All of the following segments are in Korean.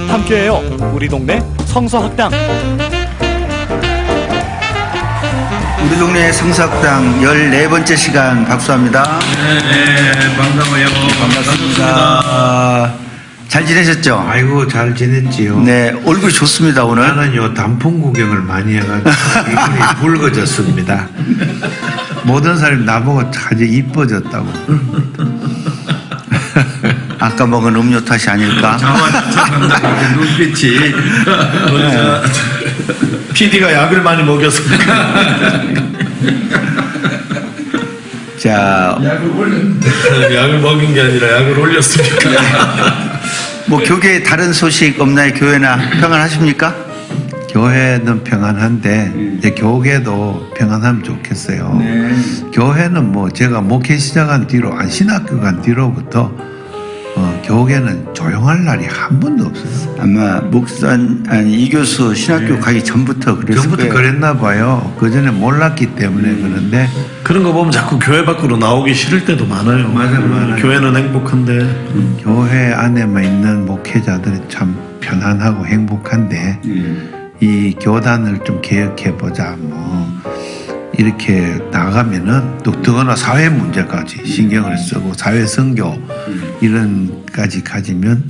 함께해요. 우리 동네 성서학당. 우리 동네 성서학당 14번째 시간 박수합니다. 네, 반가워요. 반갑습니다. 잘 지내셨죠? 아이고, 잘 지냈지요. 네, 얼굴이 좋습니다, 오늘. 나는요, 단풍 구경을 많이 해가지고 얼굴이 붉어졌습니다. 모든 사람이 나보고 아주 이뻐졌다고. 아까 먹은 음료 탓이 아닐까? 자만자만하게 눈빛이. PD가 약을 많이 먹였습니까? 자, 약을 먹인 게 아니라 약을 올렸습니까? 뭐 교계에 다른 소식 없나요? 교회나 평안하십니까? 교회는 평안한데, 이제 교계도 평안하면 좋겠어요. 네. 교회는 뭐 제가 목회 시작한 뒤로, 신학교 간 뒤로부터 교계는 조용할 날이 한 번도 없어요. 아마 이 교수 신학교 가기 전부터 그랬을 전부터 거예요. 그랬나 봐요. 그 전에 몰랐기 때문에 그런데 그런 거 보면 자꾸 교회 밖으로 나오기 싫을 때도 많아요. 맞아요. 교회는 행복한데. 교회 안에만 있는 목회자들이 참 편안하고 행복한데 이 교단을 좀 개혁해보자 뭐 이렇게 나가면은 또 더구나 사회 문제까지 신경을 쓰고 사회 선교 이런까지 가지면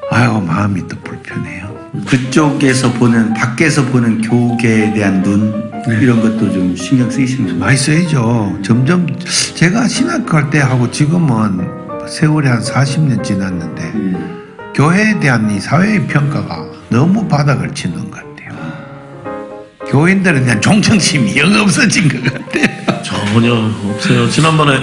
아이고 마음이 또 불편해요. 그쪽에서 보는, 밖에서 보는 교계에 대한 눈, 이런 것도 좀 신경 쓰이시는 거예요. 많이 쓰이죠. 점점 제가 신학교 할 때 하고 지금은 세월이 한 40년 지났는데 교회에 대한 이 사회의 평가가 너무 바닥을 치는 것 같아요. 교인들에 대한忠誠심이 영 없어진 것 같아요. 전혀 없어요. 지난번에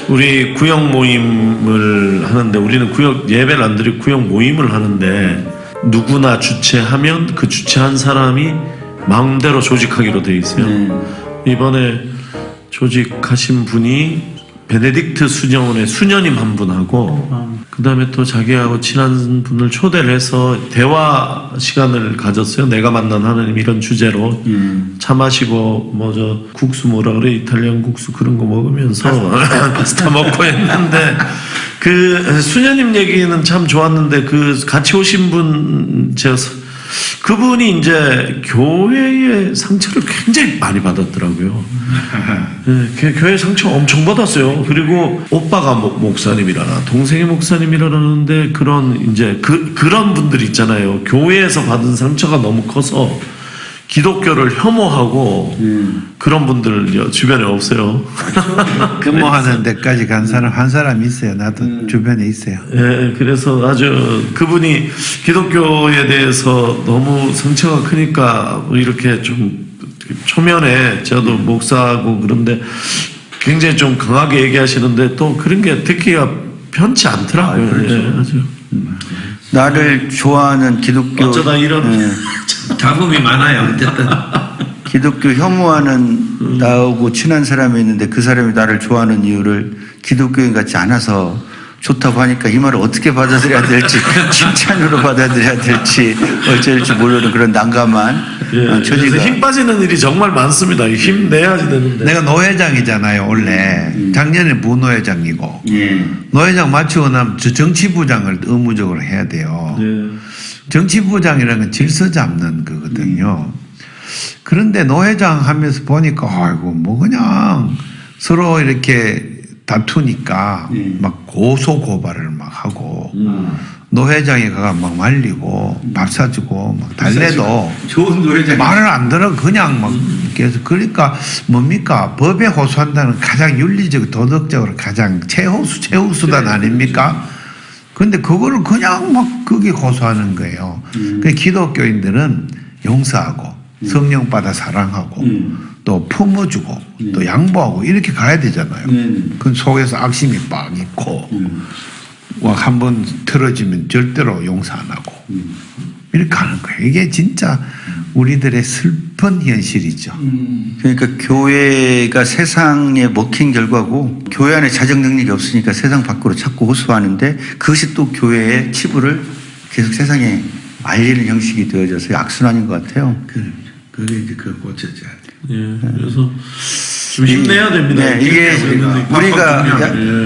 우리 구역 모임을 하는데, 우리는 구역 예배를 안 드리고 구역 모임을 하는데, 누구나 주최하면 그 주최한 사람이 마음대로 조직하기로 돼 있어요. 이번에 조직하신 분이 베네딕트 수녀원의 수녀님 한 분하고, 그 다음에 또 자기하고 친한 분을 초대를 해서 대화 시간을 가졌어요. 내가 만난 하나님, 이런 주제로. 차 마시고 뭐 저 국수 뭐라 그래, 이탈리안 국수 그런 거 먹으면서 파스타 먹고 했는데, 그 수녀님 얘기는 참 좋았는데, 그 같이 오신 분 제가 그분이 이제 교회의 상처를 굉장히 많이 받았더라고요. 네, 교회 상처 엄청 받았어요. 그리고 오빠가 목사님이라나 동생이 목사님이라는데, 그런 이제 그런 분들 있잖아요. 교회에서 받은 상처가 너무 커서 기독교를 혐오하고 그런 분들 주변에 없어요. 근무하는 데까지 간 사람 한 사람 있어요. 나도 주변에 있어요. 예, 그래서 아주 그분이 기독교에 대해서 너무 상처가 크니까 뭐 이렇게 좀 초면에 저도 목사고 그런데 굉장히 좀 강하게 얘기하시는데, 또 그런 게 듣기가 편치 않더라고요. 그렇죠. 예, 아주. 나를 좋아하는 기독교, 어쩌다 이런 잡음이 많아요. 어쨌든 기독교 혐오하는 나하고 친한 사람이 있는데, 그 사람이 나를 좋아하는 이유를 기독교인 같지 않아서 좋다고 하니까 이 말을 어떻게 받아들여야 될지, 칭찬으로 받아들여야 될지 어쩔지 모르는 그런 난감한 그래서 처지가. 힘 빠지는 일이 정말 많습니다. 힘 내야지 되는데. 내가 노회장이잖아요. 원래 작년에 부노회장이고 노회장 마치고 나면 저 정치부장을 의무적으로 해야 돼요. 예. 정치부장이라는 건 질서 잡는 거거든요. 그런데 노회장 하면서 보니까 아이고 뭐 그냥 서로 이렇게 다투니까 막 고소고발을 막 하고 노회장이 가가 막 말리고 밥 사주고 막 달래도 좋은 노회장 말을 안 들어 그냥 막 계속. 그러니까 뭡니까, 법에 호소한다는 가장 윤리적 도덕적으로 가장 최후 수단 아닙니까? 근데 그거를 그냥 막 거기 호소하는 거예요. 그 기독교인들은 용서하고 성령 받아 사랑하고 또 품어주고 또 양보하고 이렇게 가야 되잖아요. 그 속에서 악심이 빡 있고 한번 틀어지면 절대로 용서 안 하고 이렇게 하는 거예요. 이게 진짜 우리들의 슬픈 현실이죠. 그러니까 교회가 세상에 먹힌 결과고, 교회 안에 자정 능력이 없으니까 세상 밖으로 자꾸 호소하는데, 그것이 또 교회의 치부를 계속 세상에 알리는 형식이 되어져서 악순환인 것 같아요. 그게 이제 그걸 고쳐줘야 돼요. 예, 그래서 좀 힘내야 됩니다. 네, 이게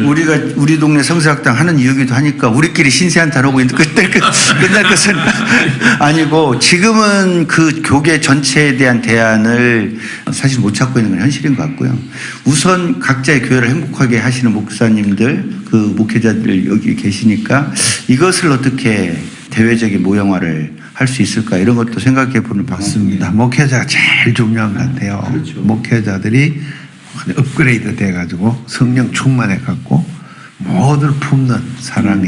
우리가 우리 동네 성서학당 하는 이유기도 하니까 우리끼리 신세한탄하고 있는데 그때 끝날 것은 아니고 지금은 그 교계 전체에 대한 대안을 사실 못 찾고 있는 건 현실인 것 같고요. 우선 각자의 교회를 행복하게 하시는 목사님들, 그 목회자들 여기 계시니까 이것을 어떻게 대외적인 모형화를 할 수 있을까 이런 것도 생각해 보는 방법입니다. 목회자가 제일 중요한 것 같아요. 그렇죠. 목회자들이 업그레이드 돼가지고 성령 충만해 갖고 모두를 품는 사람이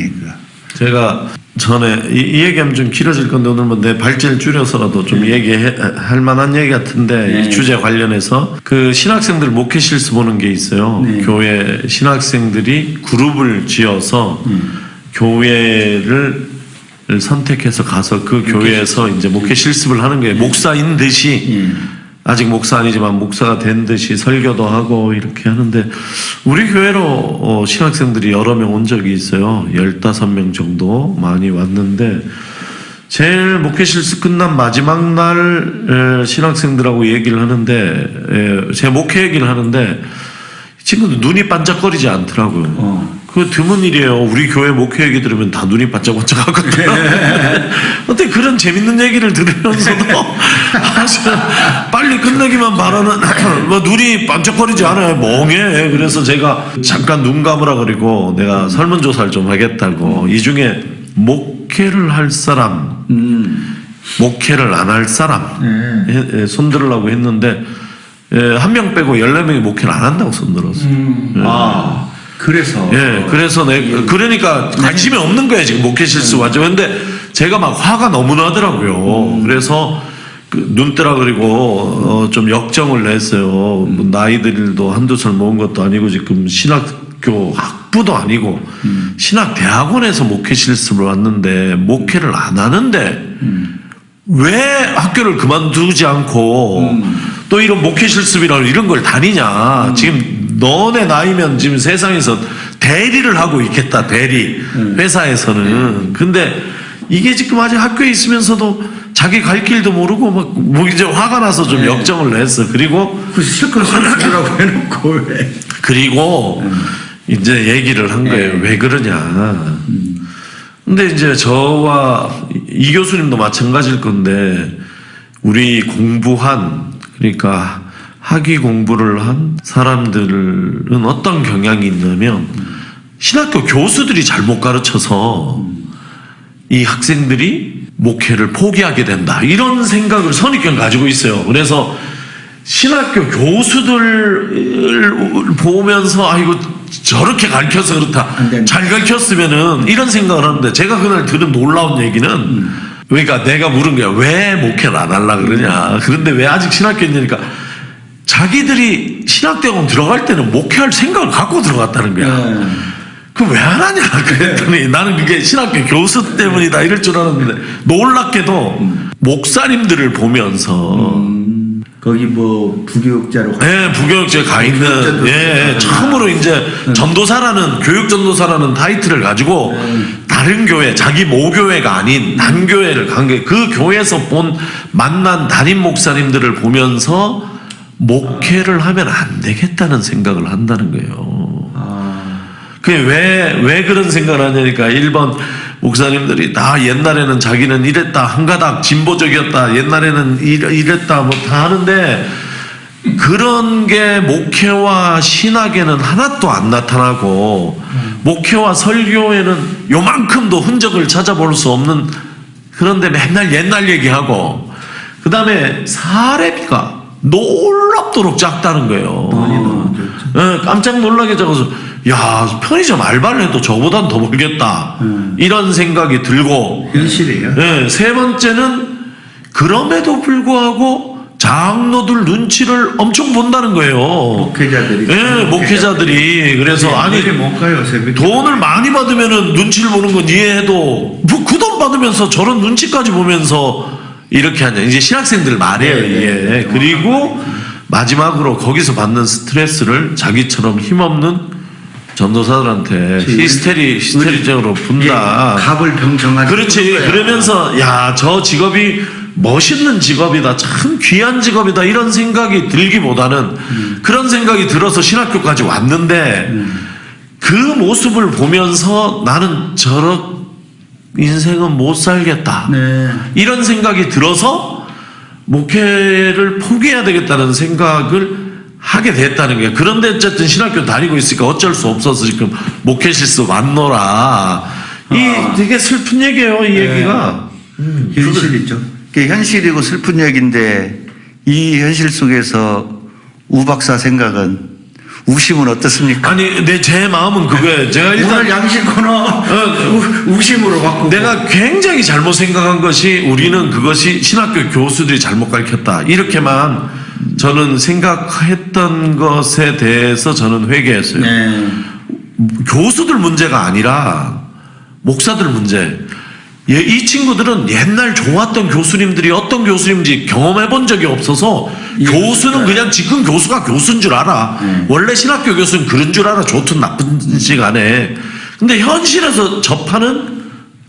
제가 전에 이 얘기하면 좀 길어질 건데 오늘 뭐 내 발제를 줄여서라도 좀 얘기할 만한 얘기 같은데 이 주제 관련해서 그 신학생들 목회 실습 보는 게 있어요. 교회 신학생들이 그룹을 지어서 교회를 선택해서 가서 그 교회에서 이제 목회 실습을 하는 게 목사인 듯이 아직 목사 아니지만 목사가 된 듯이 설교도 하고 이렇게 하는데 우리 교회로 신학생들이 여러 명 온 적이 있어요. 15명 정도 많이 왔는데 제일 목회 실습 끝난 마지막 날 신학생들하고 얘기를 하는데 제 목회 얘기를 하는데 친구들 눈이 반짝거리지 않더라고요. 그 드문 일이에요. 우리 교회 목회 얘기 들으면 다 눈이 반짝반짝 하거든요. 어떻게 그런 재밌는 얘기를 들으면서도 빨리 끝내기만 바라는 뭐 눈이 반짝거리지 않아요. 멍해. 그래서 제가 잠깐 눈 감으라 그리고 내가 설문조사를 좀 하겠다고 이 중에 목회를 할 사람 목회를 안 할 사람 손들으려고 했는데 한 명 빼고 14명이 목회를 안 한다고 손들었어요. 그래서 그래서 그러니까 관심이 없는 거예요 지금 목회 실수 완전. 근데 제가 막 화가 너무 나더라고요. 그래서 눈 뜨라 그리고 좀 역정을 냈어요. 뭐 나이들도 한두 살 먹은 것도 아니고 지금 신학교 학부도 아니고 신학대학원에서 목회 실습을 왔는데 목회를 안 하는데 왜 학교를 그만두지 않고 또 이런 목회 실습이라고 이런 걸 다니냐. 지금 너네 나이면 지금 세상에서 대리를 하고 있겠다. 대리 회사에서는. 근데 이게 지금 아직 학교에 있으면서도 자기 갈 길도 모르고 막 뭐 이제 화가 나서 좀 역정을 냈어. 그리고 실컷 설득이라고 해놓고 왜? 그리고 이제 얘기를 한 거예요. 왜 그러냐. 근데 이제 저와 이 교수님도 마찬가지일 건데 우리 공부한 그러니까 학위 공부를 한 사람들은 어떤 경향이 있냐면 신학교 교수들이 잘못 가르쳐서 이 학생들이 목회를 포기하게 된다 이런 생각을 선입견 가지고 있어요. 그래서 신학교 교수들을 보면서 아이고 저렇게 가르쳐서 그렇다 잘 가르쳤으면은 이런 생각을 하는데 제가 그날 들은 놀라운 얘기는 그러니까 내가 물은 거야. 왜 목회를 안 하려고 그러냐. 그런데 왜 아직 신학교에 있냐니까 자기들이 신학대학원 들어갈 때는 목회할 생각을 갖고 들어갔다는 거야. 그럼 왜 안 하냐 그랬더니 나는 그게 신학교 교수 때문이다 이럴 줄 알았는데 놀랍게도 목사님들을 보면서 거기 뭐 부교육자로 부교육자에 가 있는 처음으로 이제 전도사라는 교육 전도사라는 타이틀을 가지고 다른 교회 자기 모교회가 아닌 단 교회를 간 게 그 교회에서 만난 담임 목사님들을 보면서 목회를 하면 안 되겠다는 생각을 한다는 거예요. 그게 왜 그런 생각을 하냐니까 1번 목사님들이 다 옛날에는 자기는 이랬다 한가닥 진보적이었다 옛날에는 이랬다 뭐 다 하는데 그런 게 목회와 신학에는 하나도 안 나타나고 목회와 설교에는 요만큼도 흔적을 찾아볼 수 없는 그런데 맨날 옛날 얘기하고 그 다음에 사례비가 놀랍도록 작다는 거예요. 깜짝 놀라게 적어서 야 편의점 알바를 해도 저보단 더 벌겠다 이런 생각이 들고 현실이에요. 세 번째는 그럼에도 불구하고 장로들 눈치를 엄청 본다는 거예요. 목회자들이 목회자들이 그래서 아니 못 가요, 돈을 많이 받으면은 눈치를 보는 건 이해해도 뭐 그 돈 받으면서 저런 눈치까지 보면서 이렇게 하냐. 이제 신학생들 말이에요, 이게. 그리고 마지막으로 거기서 받는 스트레스를 자기처럼 힘없는 전도사들한테 히스테리적으로 분다. 갑을 병정하는. 그렇지. 그러면서 야, 저 직업이 멋있는 직업이다, 참 귀한 직업이다 이런 생각이 들기보다는 그런 생각이 들어서 신학교까지 왔는데 그 모습을 보면서 나는 저런 인생은 못 살겠다. 네. 이런 생각이 들어서 목회를 포기해야 되겠다는 생각을 하게 됐다는 거예요. 그런데 어쨌든 신학교 다니고 있으니까 어쩔 수 없어서 지금 목회 실수 왔노라. 이 되게 슬픈 얘기예요, 이 얘기가. 현실이죠. 그게 현실이고 슬픈 얘기인데 이 현실 속에서 우 박사 생각은 우심은 어떻습니까? 아니, 제 마음은 그거예요. 제가 일단 오늘 양식 코너 우심으로 바꾸고 내가 굉장히 잘못 생각한 것이 우리는 그것이 신학교 교수들이 잘못 가르쳤다. 이렇게만 저는 생각했던 것에 대해서 저는 회개했어요. 네. 교수들 문제가 아니라 목사들 문제. 이 친구들은 옛날 좋았던 교수님들이 어떤 교수님인지 경험해 본 적이 없어서 교수는 그냥 지금 교수가 교수인 줄 알아. 원래 신학교 교수는 그런 줄 알아. 좋든 나쁜지 간에. 근데 현실에서 접하는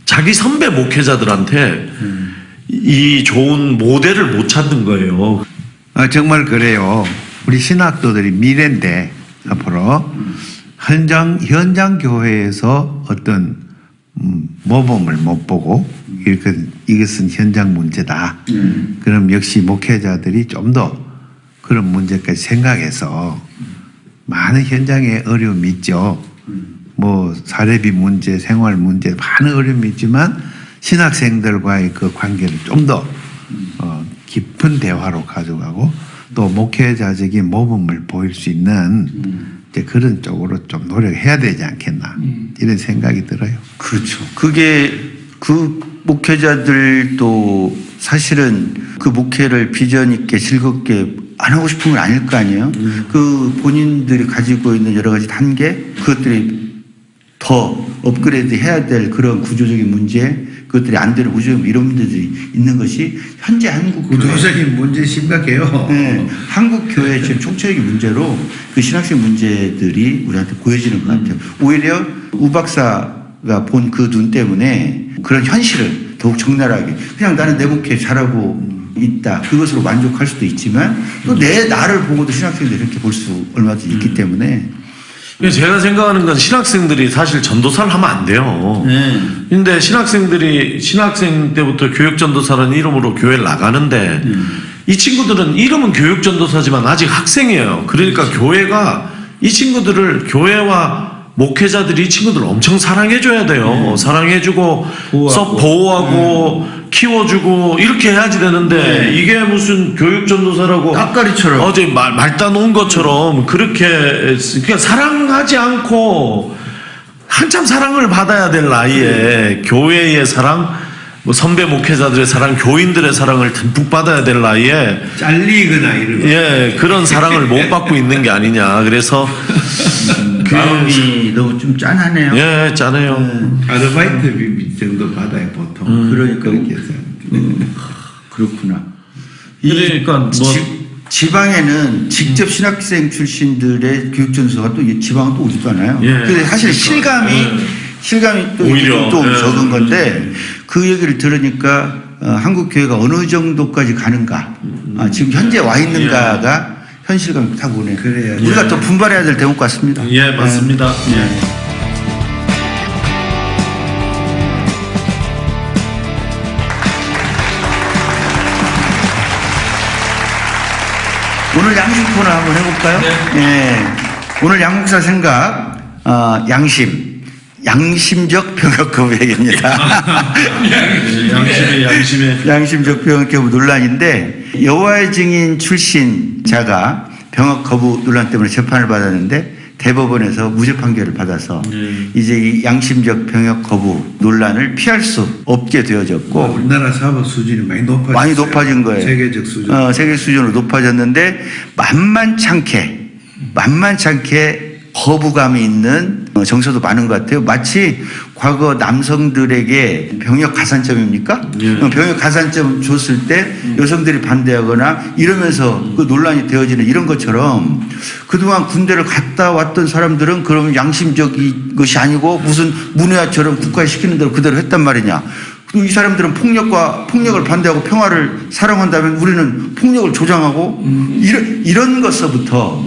자기 선배 목회자들한테 이 좋은 모델을 못 찾는 거예요. 정말 그래요. 우리 신학도들이 미래인데 앞으로 현장 교회에서 어떤 모범을 못 보고 이것은 현장 문제다. 그럼 역시 목회자들이 좀 더 그런 문제까지 생각해서 많은 현장에 어려움이 있죠. 뭐 사례비 문제, 생활 문제 많은 어려움이 있지만 신학생들과의 그 관계를 좀 더 깊은 대화로 가져가고 또 목회자적인 모범을 보일 수 있는 이제 그런 쪽으로 좀 노력해야 되지 않겠나 이런 생각이 들어요. 그렇죠. 그게 그 목회자들도 사실은 그 목회를 비전 있게 즐겁게 안 하고 싶은 건 아닐 거 아니에요. 그 본인들이 가지고 있는 여러 가지 단계 그것들이 더 업그레이드 해야 될 그런 구조적인 문제 그것들이 안 되는 구조적인 이런 문제들이 있는 것이 현재 한국 구조적인 문제 심각해요. 네, 한국 교회 지금 총체적인 문제로 그 신학생 문제들이 우리한테 보여지는 것 같아요. 오히려 우 박사가 본 그 눈 때문에 그런 현실을 더욱 적나라하게 그냥 나는 내 목회 잘하고 있다 그것으로 만족할 수도 있지만 또 나를 보고도 신학생들이 이렇게 볼 수 얼마든지 있기 때문에 제가 생각하는 건 신학생들이 사실 전도사를 하면 안 돼요. 근데 신학생 때부터 교육전도사라는 이름으로 교회를 나가는데 이 친구들은 이름은 교육전도사지만 아직 학생이에요. 그러니까 교회가 이 친구들을 교회와 목회자들이 이 친구들을 엄청 사랑해줘야 돼요. 사랑해주고 보호하고 키워주고 이렇게 해야지 되는데 이게 무슨 교육전도사라고 깍가리처럼 어제 말다 놓은 것처럼 그렇게 그냥 사랑하지 않고 한참 사랑을 받아야 될 나이에 교회의 사랑 뭐 선배 목회자들의 사랑 교인들의 사랑을 듬뿍 받아야 될 나이에 잘리거나 이런 그런 사랑을 못 받고 있는 게 아니냐. 그래서 마음이 너무 좀 짠하네요. 짠해요. 아르바이트 정도 받아요 보통. 그러니까 그렇게 해서. 그렇구나. 그러니까 뭐 지방에는 직접 신학생 출신들의 교육전도사가 또 지방은 또 오지도 않아요. 근데 사실 실감이 또 오히려 좀 적은 건데 그 얘기를 들으니까 한국 교회가 어느 정도까지 가는가, 지금 현재 와 있는가가 현실감이 딱 오네요. 그래요. 우리가 또 분발해야 될 대목 같습니다. 맞습니다. 오늘 양심 코너 한번 해볼까요? 오늘 양목사 생각, 양심적 병역 거부 얘기입니다. 양심적 병역 거부 논란인데 여호와의 증인 출신 자가 병역 거부 논란 때문에 재판을 받았는데 대법원에서 무죄 판결을 받아서 이제 이 양심적 병역 거부 논란을 피할 수 없게 되어졌고 우리나라 사법 수준이 많이 높아진 거예요. 세계적 수준. 세계 수준으로 높아졌는데 만만찮게 거부감이 있는 정서도 많은 것 같아요. 마치 과거 남성들에게 병역 가산점입니까? 병역 가산점 줬을 때 여성들이 반대하거나 이러면서 그 논란이 되어지는 이런 것처럼 그동안 군대를 갔다 왔던 사람들은 그러면 양심적인 것이 아니고 무슨 문외화처럼 국가에 시키는 대로 그대로 했단 말이냐. 이 사람들은 폭력을 반대하고 평화를 사랑한다면 우리는 폭력을 조장하고 이런 것서부터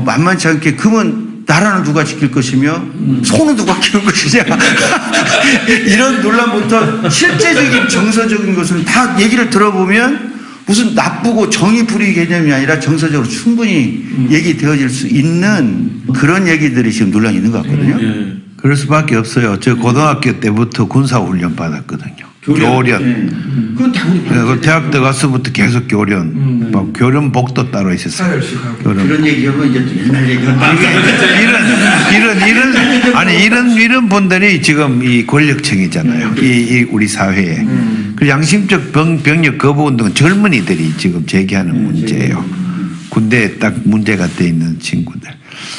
만만치 않게 그러면 나라는 누가 지킬 것이며 소는 누가 키울 것이냐 이런 논란부터 실제적인 정서적인 것은 다 얘기를 들어보면 무슨 나쁘고 정의 불의 개념이 아니라 정서적으로 충분히 얘기되어질 수 있는 그런 얘기들이 지금 논란이 있는 것 같거든요. 그럴 수밖에 없어요. 저 고등학교 때부터 군사훈련 받았거든요. 교련. 그건 당연히 그 대학 들어가서부터 계속 교련. 막 교련복도 따로 있었어요. 교련. 그런 얘기하면 이제 또 옛날 얘기가 이런 분들이 지금 이 권력층이잖아요. 이 우리 사회에. 그 양심적 병력 거부 운동은 젊은이들이 지금 제기하는 문제예요. 군대에 딱 문제가 돼 있는 친구들.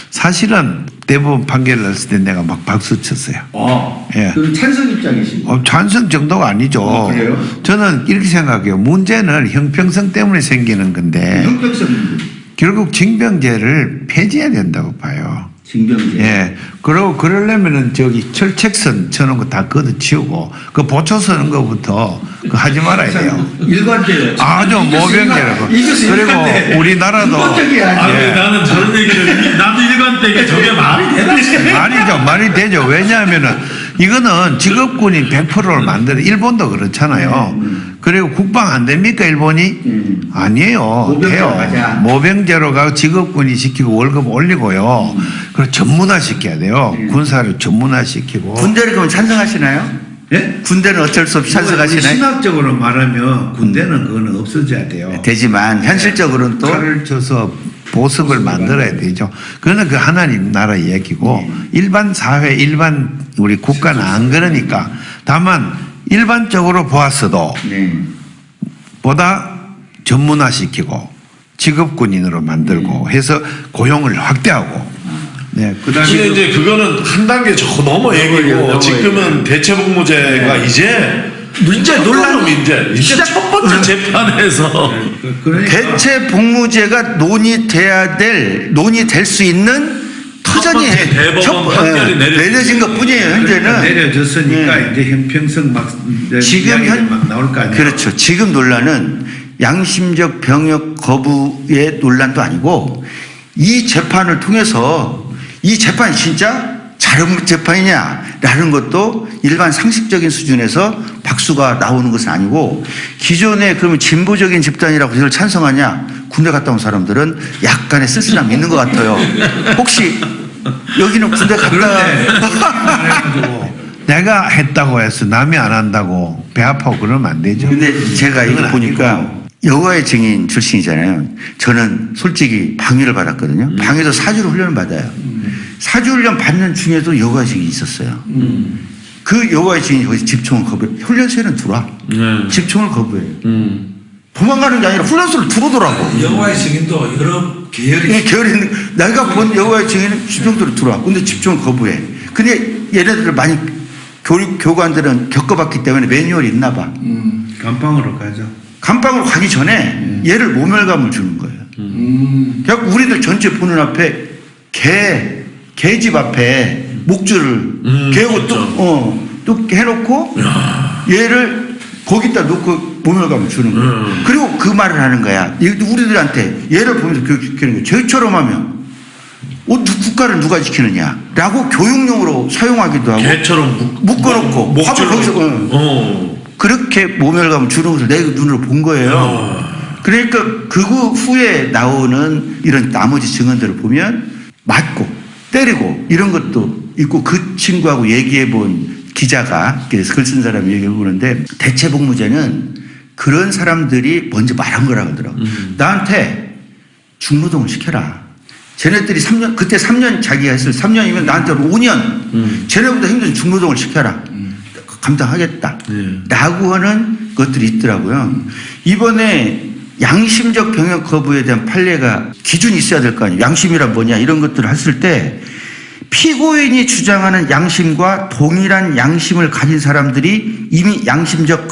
사실은 대부분 판결을 났을 때 내가 막 박수 쳤어요. 예. 그럼 찬성 입장이시고. 찬성 정도가 아니죠. 그래요? 저는 이렇게 생각해요. 문제는 형평성 때문에 생기는 건데 형평성 결국 징병제를 폐지해야 된다고 봐요. 징병제. 예. 그리고 그러려면은 저기 철책선 쳐놓은 거 다 걷어치우고 그 보초 서는 거부터 그 하지 말아야 돼요. 일관돼요. 아주 모병제라고. 그리고 우리나라도 나는 저런 얘기를 나도 일관되게 저게 말이 되나? 말이 되죠. 왜냐하면은 이거는 직업군이 100%를 만들어. 일본도 그렇잖아요. 그리고 국방 안 됩니까 일본이? 아니에요. 모병제로 해요. 가자. 모병제로 가고 직업군이 시키고 월급 올리고요. 그리고 전문화 시켜야 돼요. 군사를 전문화 시키고. 군대를 그럼 찬성하시나요? 예? 군대는 어쩔 수 없이 찬성하시나요? 신학적으로 말하면 군대는 그거는 없어져야 돼요. 되지만 현실적으로는 또 칼을 쳐서 보습을 만들어야 되죠. 그거는 그 하나님 나라 얘기고 일반 사회, 일반 우리 국가는 안 그러니까 다만 일반적으로 보았어도 보다 전문화시키고 직업군인으로 만들고 해서 고용을 확대하고 네, 근데 이제 그거는 한 단계 저 넘어 얘기고 지금은 대체복무제가 이제 논란은 이제 첫 번째 재판에서 대체 복무제가 논의될 수 있는 터전이 대법원 판결이 내려진 것 뿐이에요. 현재는 내려졌으니까 이제 형평성 지금 막 나올 거 아니에요. 그렇죠. 지금 논란은 양심적 병역 거부의 논란도 아니고 이 재판을 통해서 이 재판이 진짜 잘못 재판이냐라는 것도 일반 상식적인 수준에서 박수가 나오는 것은 아니고 기존에 그러면 진보적인 집단이라고 이걸 찬성하냐 군대 갔다 온 사람들은 약간의 쓸쓸함이 있는 것 같아요. 혹시 여기는 군대 갔다 내가 했다고 해서 남이 안 한다고 배 아파고 그러면 안 되죠. 근데 제가 이거 보니까 여호와의 증인 출신이잖아요. 저는 솔직히 방위를 받았거든요. 방위도 사주로 훈련을 받아요. 사주 훈련 받는 중에도 여호와의 증인이 있었어요. 그 여호와의 증인이 거기서 집총을 거부해. 훈련소에는 들어와. 집총을 거부해요. 도망가는 게 아니라 훈련소를 들어오더라고. 여호와의 증인도 여러 계열이 계열이 있는, 내가 본 여호와의 증인은 집총들로 들어와. 근데 집총을 거부해. 근데 얘네들 많이 교관들은 겪어봤기 때문에 매뉴얼이 있나 봐. 감방으로 가죠. 감방으로 가기 전에 얘를 모멸감을 주는 거예요. 그러니까 우리들 전체 보는 앞에 개집 앞에 목줄을 개고 또 해놓고 얘를 거기다 놓고 모멸감을 주는 거예요. 그리고 그 말을 하는 거야. 우리들한테 얘를 보면서 교육시키는 거예요. 저희처럼 하면 국가를 누가 지키느냐 라고 교육용으로 사용하기도 하고 개처럼 묶어놓고 화를 거기서 그렇게 모멸감을 주는 것을 내 눈으로 본 거예요. 그러니까 그 후에 나오는 이런 나머지 증언들을 보면 맞고 때리고 이런 것도 있고 그 친구하고 얘기해 본 기자가 그래서 글 쓴 사람이 얘기해 보는데 대체복무제는 그런 사람들이 먼저 말한 거라고 하더라고요. 나한테 중노동을 시켜라. 쟤네들이 3년, 그때 3년 자기가 했을 3년이면 나한테 5년, 쟤네보다 힘든 중노동을 시켜라. 감당하겠다. 라고 하는 것들이 있더라고요. 이번에 양심적 병역 거부에 대한 판례가 기준이 있어야 될 거 아니에요. 양심이란 뭐냐 이런 것들을 했을 때 피고인이 주장하는 양심과 동일한 양심을 가진 사람들이 이미 양심적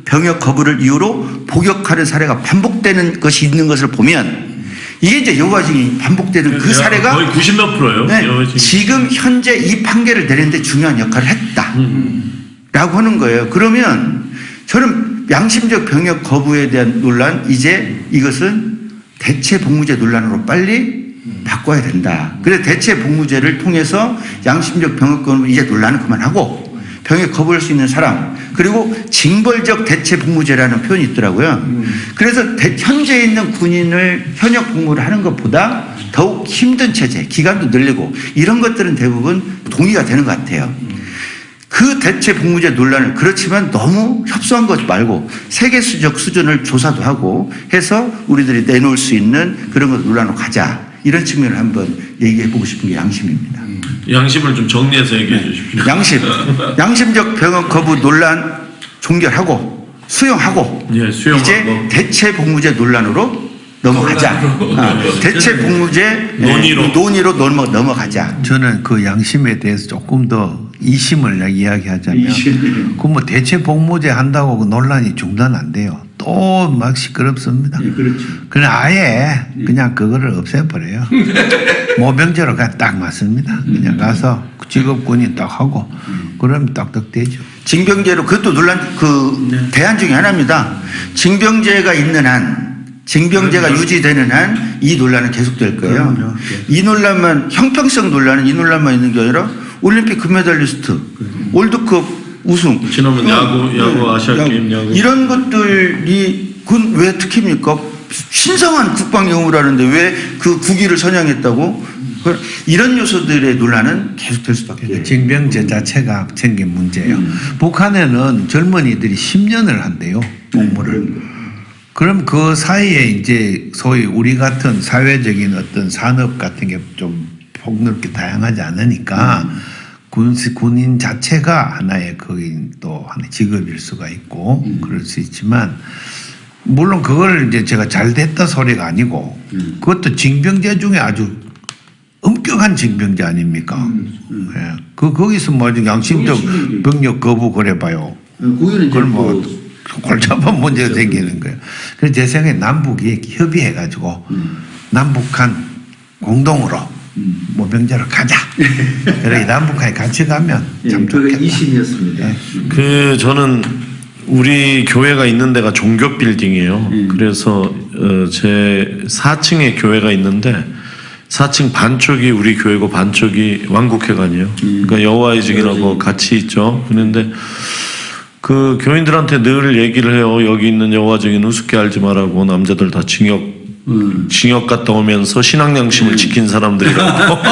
병역 거부를 이유로 복역하는 사례가 반복되는 것이 있는 것을 보면 이게 이제 여호와 증인이 반복되는 그 사례가 거의 90몇 %예요. 네, 지금 현재 이 판결을 내리는데 중요한 역할을 했다. 라고 하는 거예요. 그러면 저는 양심적 병역 거부에 대한 논란, 이제 이것은 대체복무제 논란으로 빨리 바꿔야 된다. 그래서 대체복무제를 통해서 양심적 병역 거부 이제 논란은 그만하고 병역 거부할 수 있는 사람, 그리고 징벌적 대체복무제라는 표현이 있더라고요. 그래서 현재 있는 군인을 현역 복무를 하는 것보다 더욱 힘든 체제, 기간도 늘리고 이런 것들은 대부분 동의가 되는 것 같아요. 그 대체복무제 논란을, 그렇지만 너무 협소한 것 말고 세계적 수준을 조사도 하고 해서 우리들이 내놓을 수 있는 그런 것 논란으로 가자. 이런 측면을 한번 얘기해 보고 싶은 게 양심입니다. 양심을 좀 정리해서 얘기해 주십시오. 양심적 병역 거부 논란 종결하고 수용하고 예, 수용하고. 이제 대체복무제 논란으로 넘어가자. 대체복무제 논의로 넘어가자. 저는 그 양심에 대해서 조금 더 이심을 이야기하자면 그 뭐 대체 복무제 한다고 그 논란이 중단 안 돼요. 또 막 시끄럽습니다. 예, 그렇죠. 그냥 아예 그냥 그거를 없애버려요. 모병제로 그냥 딱 맞습니다. 그냥 가서 직업군인 딱 하고 그러면 딱딱 되죠. 징병제로 그것도 논란 대안 중에 하나입니다. 징병제가 있는 한, 징병제가 유지되는 한 이 논란은 계속될 거예요. 그럼요. 이 논란만, 형평성 논란은 이 논란만 있는 게 아니라 올림픽 금메달리스트, 월드컵 우승, 지난번 야구 아시아게임 야구 이런 것들이 그건 왜 특힙니까? 신성한 국방 영우라는데 왜 그 국위를 선양했다고? 이런 요소들의 논란은 계속될 수밖에 없어요. 징병제 자체가 생긴 문제예요. 북한에는 젊은이들이 10년을 한대요. 복무를. 그럼 그 사이에 이제 소위 우리 같은 사회적인 어떤 산업 같은 게 좀 폭넓게 다양하지 않으니까 군인 자체가 하나의 거기 또 하나의 직업일 수가 있고 그럴 수 있지만 물론 그걸 이제 제가 잘 됐다 소리가 아니고 그것도 징병제 중에 아주 엄격한 징병제 아닙니까? 예. 거기서 뭐 양심적 병력 거부 그래봐요. 그걸 뭐 골잡한 문제가 생기는 거예요. 그래서 제 생각에 남북이 협의해가지고 남북한 공동으로 모병제로 가자. 그래 남북한이 같이 가면 참 좋겠다. 이심이었습니다. 저는 우리 교회가 있는 데가 종교 빌딩이에요. 그래서 제 4층에 교회가 있는데 4층 반쪽이 우리 교회고 반쪽이 왕국회관이에요. 그러니까 여호와의 증인하고 같이 있죠. 그런데 그 교인들한테 늘 얘기를 해요. 여기 있는 여호와 증인 우습게 알지 말라고. 남자들 다 징역 갔다 오면서 신앙 양심을 지킨 사람들이라고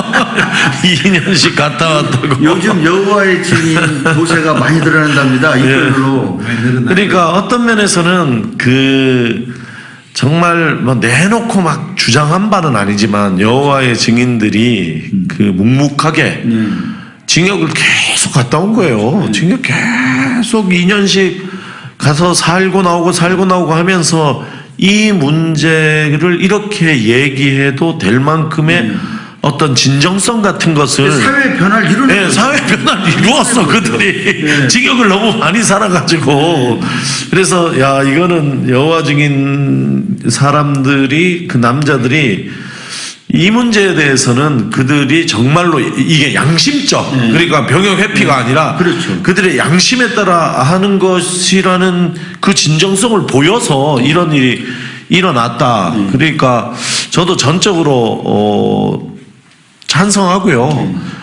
2년씩 갔다 왔다고. 요즘 여호와의 증인 도세가 많이 드러난답니다. 이걸로. 그러니까 어떤 면에서는 정말 뭐 내놓고 막 주장한 바는 아니지만 여호와의 증인들이 묵묵하게 징역을 계속 갔다 온 거예요. 징역 계속 2년씩 가서 살고 나오고 하면서 이 문제를 이렇게 얘기해도 될 만큼의 어떤 진정성 같은 것을 사회 변화를 이루는 네, 사회 변화를 이루었어 그들이. 징역을 너무 많이 살아가지고. 그래서 야 이거는 여호와 증인 사람들이 그 남자들이 이 문제에 대해서는 그들이 정말로 이게 양심적 그러니까 병역 회피가 아니라 그렇죠. 그들의 양심에 따라 하는 것이라는 그 진정성을 보여서 이런 일이 일어났다. 그러니까 저도 전적으로 찬성하고요.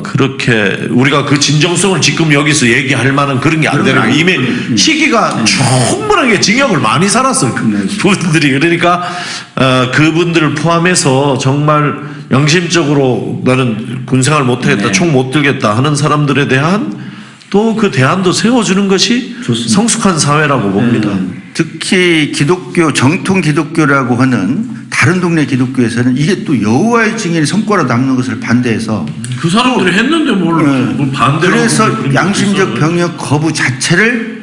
그렇게 우리가 그 진정성을 지금 여기서 얘기할 만한 그런 게 안 되는 거예요. 이미 시기가 충분하게 징역을 많이 살았어요. 그분들이. 그러니까 그분들을 포함해서 정말 양심적으로 나는 군생활 못하겠다, 총 못 들겠다 하는 사람들에 대한 또 그 대안도 세워주는 것이 좋습니다. 성숙한 사회라고 봅니다. 특히 기독교, 정통 기독교라고 하는 다른 동네 기독교에서는 이게 또 여호와의 증인이 성과로 남는 것을 반대해서 그 사람들이 했는데 뭘 반대로. 그래서 양심적 병역 거부 자체를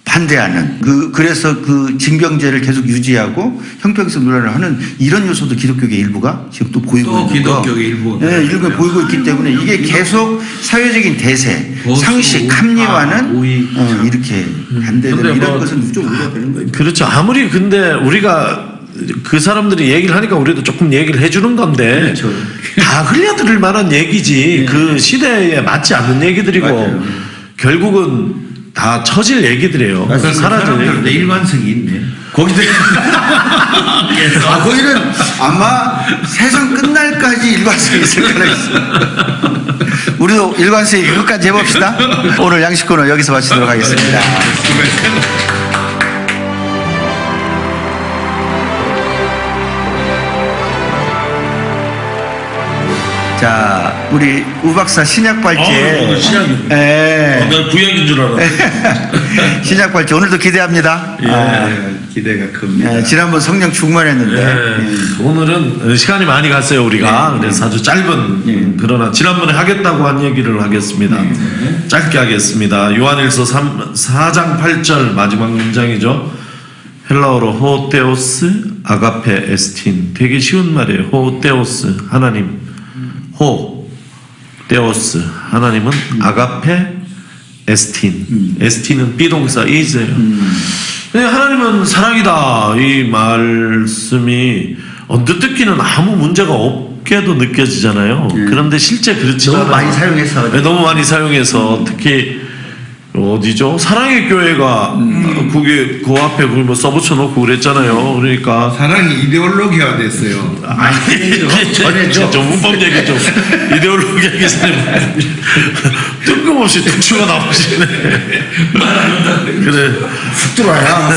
반대하는 그래서 그 징병제를 계속 유지하고 형평성 논란을 하는 이런 요소도 기독교계 일부가 지금 또 보이고 있는 거. 기독교계 일부. 네, 일부가 보이고 있기 때문에 이게 계속 사회적인 대세, 상식, 합리화는 이렇게 반대되는 이런 것은 좀 우려되는 거예요. 그렇죠. 아무리 근데 우리가 그 사람들이 얘기를 하니까 우리도 조금 얘기를 해주는 건데 그렇죠. 다 흘려들을 만한 얘기지 그 시대에 맞지 않는 얘기들이고 맞아요. 결국은 다 처질 얘기들이에요. 사라질 사람들도 얘기. 일관성이 있네. 거기도 거기는 아마 세상 끝날까지 일관성이 있을 거라 있어. 우리도 일관성이 끝까지 해봅시다. 오늘 양식 코너 여기서 마치도록 하겠습니다. 자, 우리 우 박사 신약 발제. 오늘 신약이요. 예. 난 구약인 줄 알았네. 신약 발제 오늘도 기대합니다. 기대가 큽니다. 지난번 성령 충만했는데. 예. 오늘은 시간이 많이 갔어요 우리가. 그래서 아주 짧은 그러나 지난번에 하겠다고 한 얘기를 하겠습니다. 짧게 하겠습니다. 요한일서 4장 8절 마지막 문장이죠. 헬라어로 호테오스 아가페 에스틴. 되게 쉬운 말이에요. 호테오스 하나님. 호 테오스 하나님은 아가페 에스틴. 에스틴은 비동사 is예요. 하나님은 사랑이다. 이 말씀이 언뜻 듣기는 아무 문제가 없게도 느껴지잖아요. 그런데 실제 그렇지 않아요. 너무 많이 사용해서. 네, 너무 많이 사용해서 특히 어디죠? 사랑의 교회가 그게 그 앞에 뭐 써붙여 놓고 그랬잖아요. 그러니까 사랑이 이데올로기화 됐어요. 전해줘. 좀 문법 얘기 좀 이데올로기 얘기 좀 뜬금없이 툭치가 나오시네. 그래. 훅 들어와야.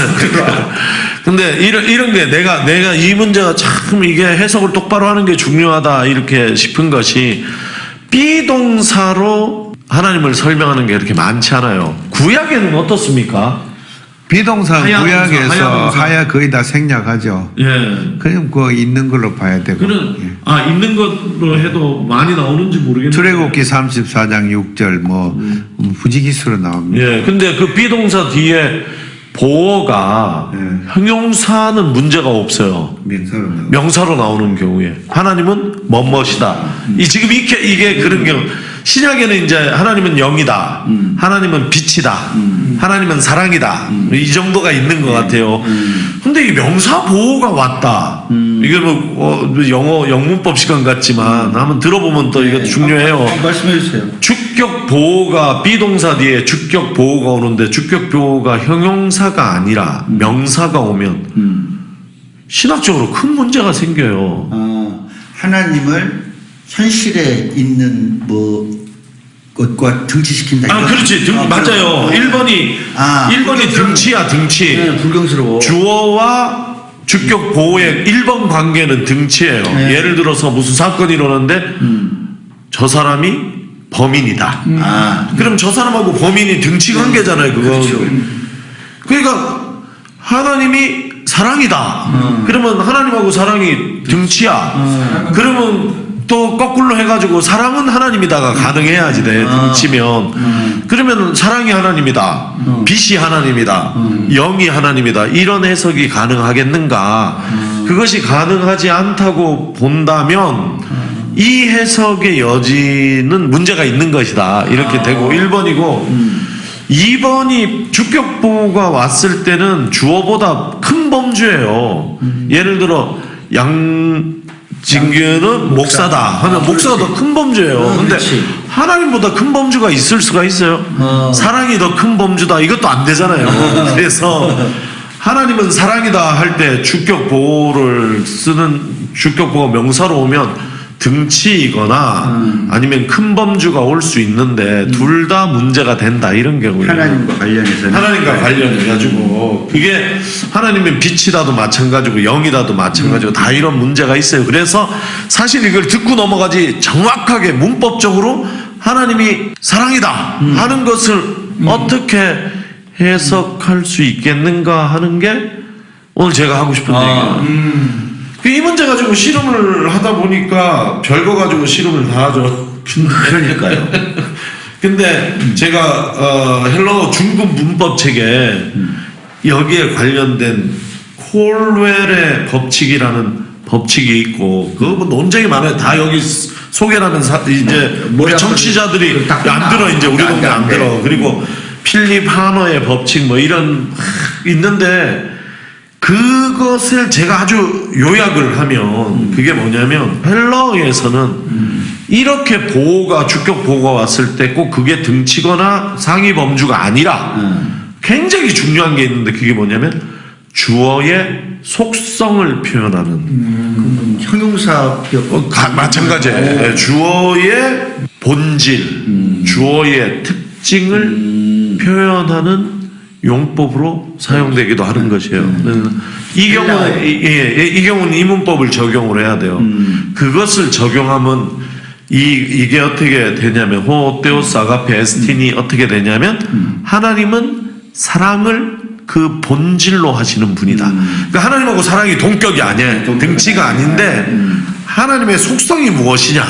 근데 이런 게 내가 이 문제가 참 이게 해석을 똑바로 하는 게 중요하다 이렇게 싶은 것이 비동사로 하나님을 설명하는 게 이렇게 많지 않아요. 구약에는 어떻습니까? 비동사 하야 구약에서 동사. 하야 거의 다 생략하죠. 예. 그럼 그 있는 걸로 봐야 되고. 있는 것로 해도 많이 나오는지 모르겠는데. 출애굽기 34장 6절 뭐 부지기수로 나옵니다. 예. 근데 그 비동사 뒤에 보어가 형용사는 문제가 없어요. 명사로 나옵니다. 명사로 나오는 경우에 하나님은 뭐뭇이다. 지금 이게 그런 경우. 신약에는 이제 하나님은 영이다. 하나님은 빛이다. 하나님은 사랑이다. 이 정도가 있는 것 같아요. 근데 이 명사 보호가 왔다. 이게 영어 영문법 시간 같지만 한번 들어보면 또 이게 중요해요. 말씀해 주세요. 주격 보호가 비동사 뒤에 주격 보호가 오는데 주격 보호가 형용사가 아니라 명사가 오면 신학적으로 큰 문제가 생겨요. 하나님을 현실에 있는 것과 등치시킨다. 그렇지. 맞아요. 1번이 등치야, 등치. 네, 불경스러워. 주어와 주격 보호의 1번 관계는 등치예요. 네. 예를 들어서 무슨 사건이 일어났는데 저 사람이 범인이다. 그럼 저 사람하고 범인이 등치 관계잖아요. 그거. 그렇죠. 그러니까 하나님이 사랑이다. 그러면 하나님하고 사랑이 등치야. 그러면 또 거꾸로 해가지고 사랑은 하나님이다가 가능해야지 돼. 등치면. 그러면 사랑이 하나님이다. 빛이 하나님이다. 영이 하나님이다. 이런 해석이 가능하겠는가. 그것이 가능하지 않다고 본다면 이 해석의 여지는 문제가 있는 것이다. 이렇게 되고 1번이고 2번이 주격보호가 왔을 때는 주어보다 큰 범주예요. 예를 들어 양진규는 목사다 하면 목사가 더 큰 범주예요. 근데 하나님보다 큰 범주가 있을 수가 있어요. 사랑이 더 큰 범주다. 이것도 안 되잖아요. 그래서 하나님은 사랑이다 할 때 주격보호를 쓰는 주격보호가 명사로 오면 등치이거나 아니면 큰 범주가 올 수 있는데 둘 다 문제가 된다 이런 경우에 하나님과 관련해서는 하나님과 관련해가지고 그게 하나님은 빛이다도 마찬가지고 영이다도 마찬가지고 다 이런 문제가 있어요. 그래서 사실 이걸 듣고 넘어가지 정확하게 문법적으로 하나님이 사랑이다 하는 것을 어떻게 해석할 수 있겠는가 하는 게 오늘 제가 하고 싶은 얘기예요. 이 문제 가지고 씨름을 하다 보니까 별거 가지고 씨름을 다 하죠. 그러니까요. 근데 제가 헬러 중급 문법 책에 여기에 관련된 콜웰의 법칙이라는 법칙이 있고 그거 뭐 논쟁이 많아요. 다 여기 소개라면 이제 우리 청취자들이 안 들어. 이제 우리 동네 안 들어. 그리고 필립 하너의 법칙 뭐 이런 있는데 그것을 제가 아주 요약을 하면 그게 뭐냐면 헬러에서는 이렇게 보호가 주격 보호가 왔을 때 꼭 그게 등치거나 상위 범주가 아니라 굉장히 중요한 게 있는데 그게 뭐냐면 주어의 속성을 표현하는 형용사격 마찬가지예요. 주어의 본질, 주어의 특징을 표현하는 용법으로 사용되기도 하는 것이에요. 이 경우는 이 경우는 이 문법을 적용을 해야 돼요. 그것을 적용하면 이게 어떻게 되냐면 호테오스 아가페 에스틴이 어떻게 되냐면 하나님은 사랑을 그 본질로 하시는 분이다. 그러니까 하나님하고 사랑이 동격이 아니에요. 등치가 아닌데 하나님의 속성이 무엇이냐.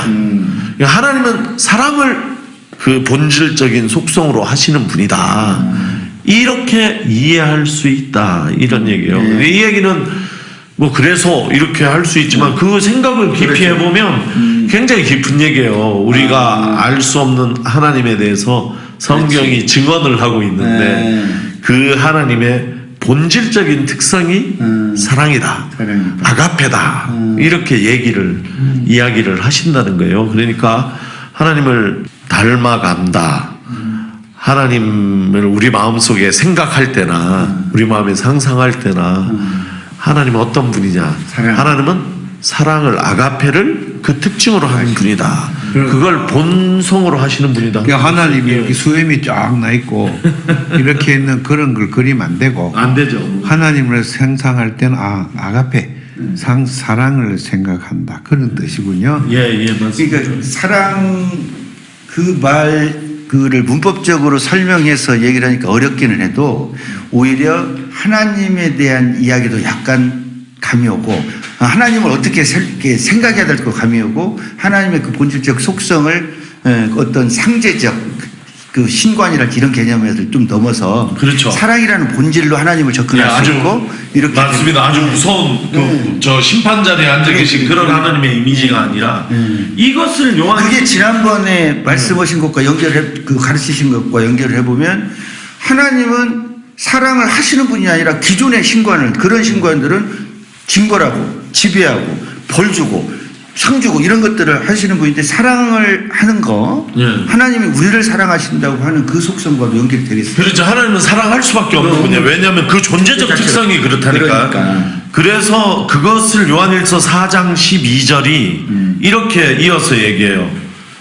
그러니까 하나님은 사랑을 그 본질적인 속성으로 하시는 분이다. 이렇게 이해할 수 있다. 이런 얘기예요. 이 얘기는 뭐 그래서 이렇게 할 수 있지만 그 생각을 깊이 해보면 굉장히 깊은 얘기예요. 우리가 알 수 없는 하나님에 대해서 성경이 증언을 하고 있는데 그 하나님의 본질적인 특성이 사랑이다. 아가페다. 이렇게 이야기를 하신다는 거예요. 그러니까 하나님을 닮아간다. 하나님을 우리 마음속에 생각할 때나 우리 마음에 상상할 때나 하나님은 어떤 분이냐? 하나님은 사랑을 아가페를 그 특징으로 하는 분이다. 그걸 본성으로 하시는 분이다. 그러니까 하나님이 이렇게 수염이 쫙 나 있고 이렇게 있는 그런 걸 그리면 안 되고 안 되죠. 하나님을 상상할 때는 아가페 사랑을 생각한다 그런 뜻이군요. 예, 맞습니다. 그러니까 사랑 그를 문법적으로 설명해서 얘기를 하니까 어렵기는 해도 오히려 하나님에 대한 이야기도 약간 감이 오고 하나님을 어떻게 생각해야 될까 감이 오고 하나님의 그 본질적 속성을 어떤 상제적 그 신관이랄지 이런 개념에서 좀 넘어서 그렇죠. 사랑이라는 본질로 하나님을 접근할 수 있고 이렇게 맞습니다. 아주 무서운 저 심판 자리에 앉아 계신 그런 하나님의 이미지가 아니라 이것을 그게 지난번에 말씀하신 것과 가르치신 것과 연결을 해보면 하나님은 사랑을 하시는 분이 아니라 기존의 신관을 그런 신관들은 징벌하고 지배하고 벌 주고 상 주고 이런 것들을 하시는 분인데 사랑을 하는 거 하나님이 우리를 사랑하신다고 하는 그 속성과도 연결이 되겠습니다. 그렇죠. 하나님은 사랑할 수밖에 없는 분이에요. 왜냐하면 그 존재적 특성이 그렇다니까. 그래서 그것을 요한일서 4장 12절이 이렇게 이어서 얘기해요.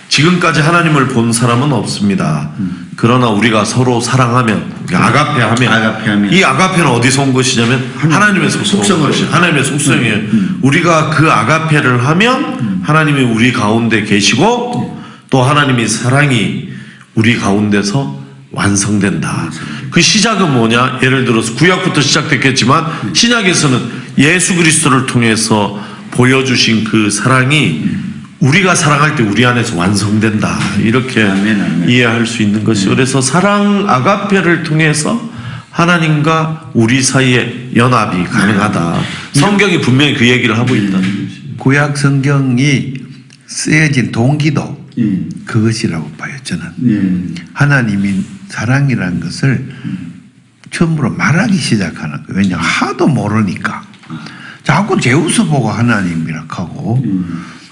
지금까지 하나님을 본 사람은 없습니다. 그러나 우리가 서로 사랑하면 아가페하면 이 아가페는 어디서 온 것이냐면 하나님의 속성을 하나님의 속성이에요. 우리가 그 아가페를 하면 하나님이 우리 가운데 계시고 또 하나님의 사랑이 우리 가운데서 완성된다. 그 시작은 뭐냐? 예를 들어서 구약부터 시작됐겠지만 신약에서는 예수 그리스도를 통해서 보여주신 그 사랑이 우리가 사랑할 때 우리 안에서 완성된다. 이렇게 아멘. 이해할 수 있는 것이죠. 그래서 사랑 아가페를 통해서 하나님과 우리 사이에 연합이 가능하다. 성경이 분명히 그 얘기를 하고 있다는 것이죠. 구약 성경이 쓰여진 동기도 그것이라고 봐요. 저는 하나님이 사랑이라는 것을 처음으로 말하기 시작하는 거예요. 왜냐하면 하도 모르니까 자꾸 제우스 보고 하나님이라 하고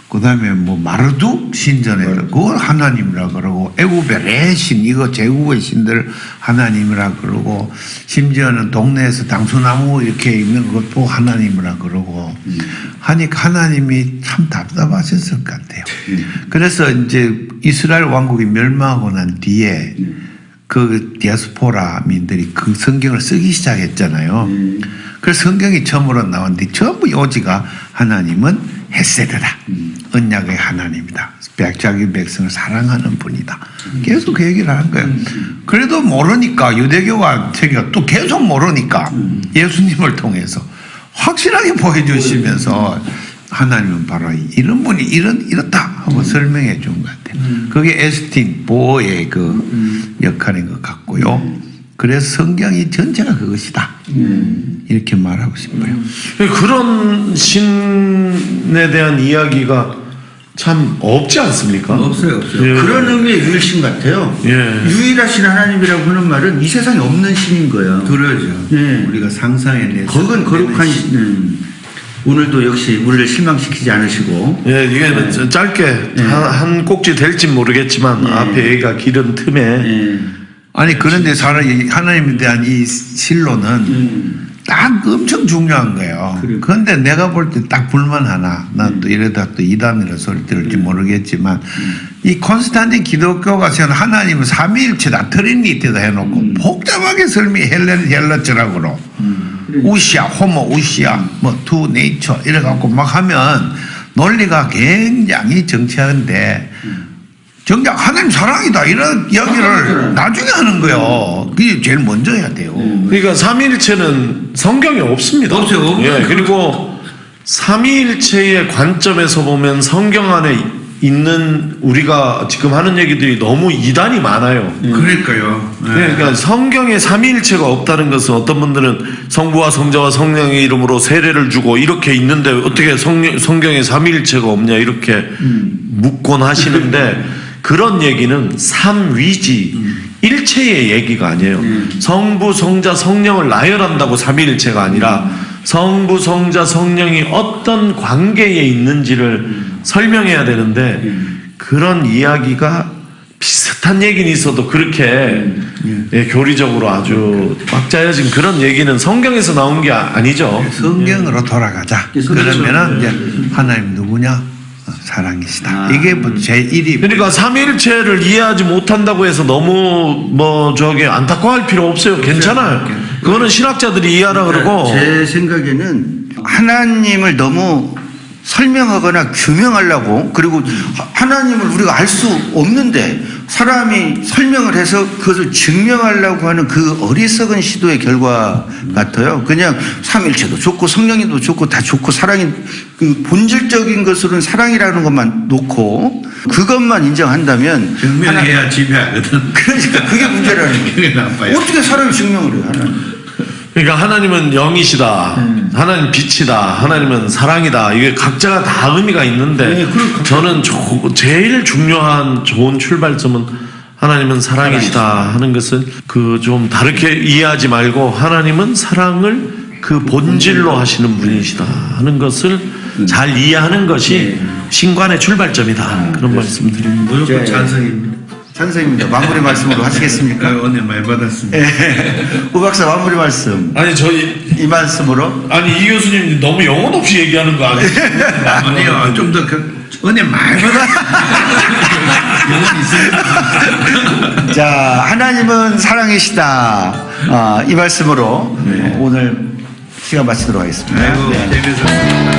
그 다음에 뭐 마르둑 신전에 그걸 하나님이라 그러고 애굽의 레신 이거 제국의 신들 하나님이라 그러고 심지어는 동네에서 당수나무 이렇게 있는 것도 하나님이라 그러고 하니까 하나님이 참 답답하셨을 것 같아요. 그래서 이제 이스라엘 왕국이 멸망하고 난 뒤에 그 디아스포라민들이 그 성경을 쓰기 시작했잖아요. 그래서 성경이 처음으로 나왔는데 전부 요지가 하나님은 헤세드다. 언약의 하나님이다. 자기 백성을 사랑하는 분이다. 계속 그 얘기를 하는 거예요. 그래도 모르니까 유대교가 세계가 또 계속 모르니까 예수님을 통해서 확실하게 보여주시면서 하나님은 바로 이런 분이 이렇다 하고 설명해 준 것 같아요. 그게 에스틴 보호의 그 역할인 것 같고요. 그래서 성경이 전체가 그것이다. 이렇게 말하고 싶어요. 그런 신에 대한 이야기가 참 없지 않습니까? 없어요. 예. 그런 의미의 유일신 같아요. 예. 유일하신 하나님이라고 하는 말은 이 세상에 없는 신인 거예요. 그러죠. 예. 우리가 상상해내서 그건 거룩한 신. 오늘도 역시 우리를 실망시키지 않으시고 예, 이게 짧게 한 꼭지 될지 모르겠지만 앞에 얘기가 길은 틈에 아니 그런데 하나님에 대한 이 신로는 딱 엄청 중요한 거예요. 그런데 내가 볼 때 딱 불만 하나, 난 또 이러다 또 이단이라 소리 들을지 모르겠지만 이 콘스탄틴 기독교가 세운 하나님은 삼위일체다 트리니티다 해놓고 복잡하게 설명해 헬라처라고로 우시아, 호모 우시아, 뭐 투 네이처 이래갖고 막 하면 논리가 굉장히 정치한데 정작 하나님 사랑이다 이런 이야기를 나중에 하는 거예요. 그게 제일 먼저 해야 돼요. 그러니까 삼위일체는 성경에 없습니다. 없어요. 예, 그리고 삼위일체의 관점에서 보면 성경 안에 있는 우리가 지금 하는 얘기들이 너무 이단이 많아요. 그러니까요. 그러니까 성경에 삼위일체가 없다는 것은 어떤 분들은 성부와 성자와 성령의 이름으로 세례를 주고 이렇게 있는데 어떻게 성경에 삼위일체가 없냐 이렇게 묻곤 하시는데 그런 얘기는 삼위지 일체의 얘기가 아니에요. 성부, 성자, 성령을 나열한다고 삼위일체가 아니라 성부, 성자, 성령이 어떤 관계에 있는지를 설명해야 되는데 그런 이야기가 비슷한 얘기는 있어도 그렇게 교리적으로 아주 꽉 짜여진 그런 얘기는 성경에서 나온 게 아니죠. 성경으로 돌아가자. 그러면은 이제 하나님 누구냐? 사랑이시다. 이게 제1위. 그러니까 삼위일체를 이해하지 못한다고 해서 너무 안타까워할 필요 없어요. 괜찮아요. 그거는 신학자들이 이해하라 그러고. 제 생각에는 하나님을 너무 설명하거나 규명하려고 그리고 하나님을 우리가 알 수 없는데 사람이 설명을 해서 그것을 증명하려고 하는 그 어리석은 시도의 결과 같아요. 그냥 삼일체도 좋고 성령님도 좋고 다 좋고 사랑이 그 본질적인 것으로는 사랑이라는 것만 놓고 그것만 인정한다면 증명해야 지배하거든. 그러니까 그게 문제라는 그게 거예요. 나빠요. 어떻게 사람이 증명을 해요? 하나님. 그러니까 하나님은 영이시다. 하나님 빛이다. 하나님은 사랑이다. 이게 각자가 다 의미가 있는데 저는 제일 중요한 좋은 출발점은 하나님은 사랑이시다 하는 것은 그 좀 다르게 이해하지 말고 하나님은 사랑을 그 본질로 하시는 분이시다 하는 것을 잘 이해하는 것이 신관의 출발점이다. 그런 말씀 드립니다. 무조건 찬성입니다. 찬성입니다. 마무리 말씀으로 하시겠습니까? 은혜 많이 받았습니다. 우 박사 마무리 말씀. 아니 저희 이 말씀으로 아니 이 교수님 너무 영혼 없이 얘기하는 거 아니에요? 아니요, 좀 더 은혜 많이 받았습니다. 영혼이 있습니다. 자 하나님은 사랑이시다. 이 말씀으로 오늘 시간 마치도록 하겠습니다. 아이고, 네. 재밌었습니다.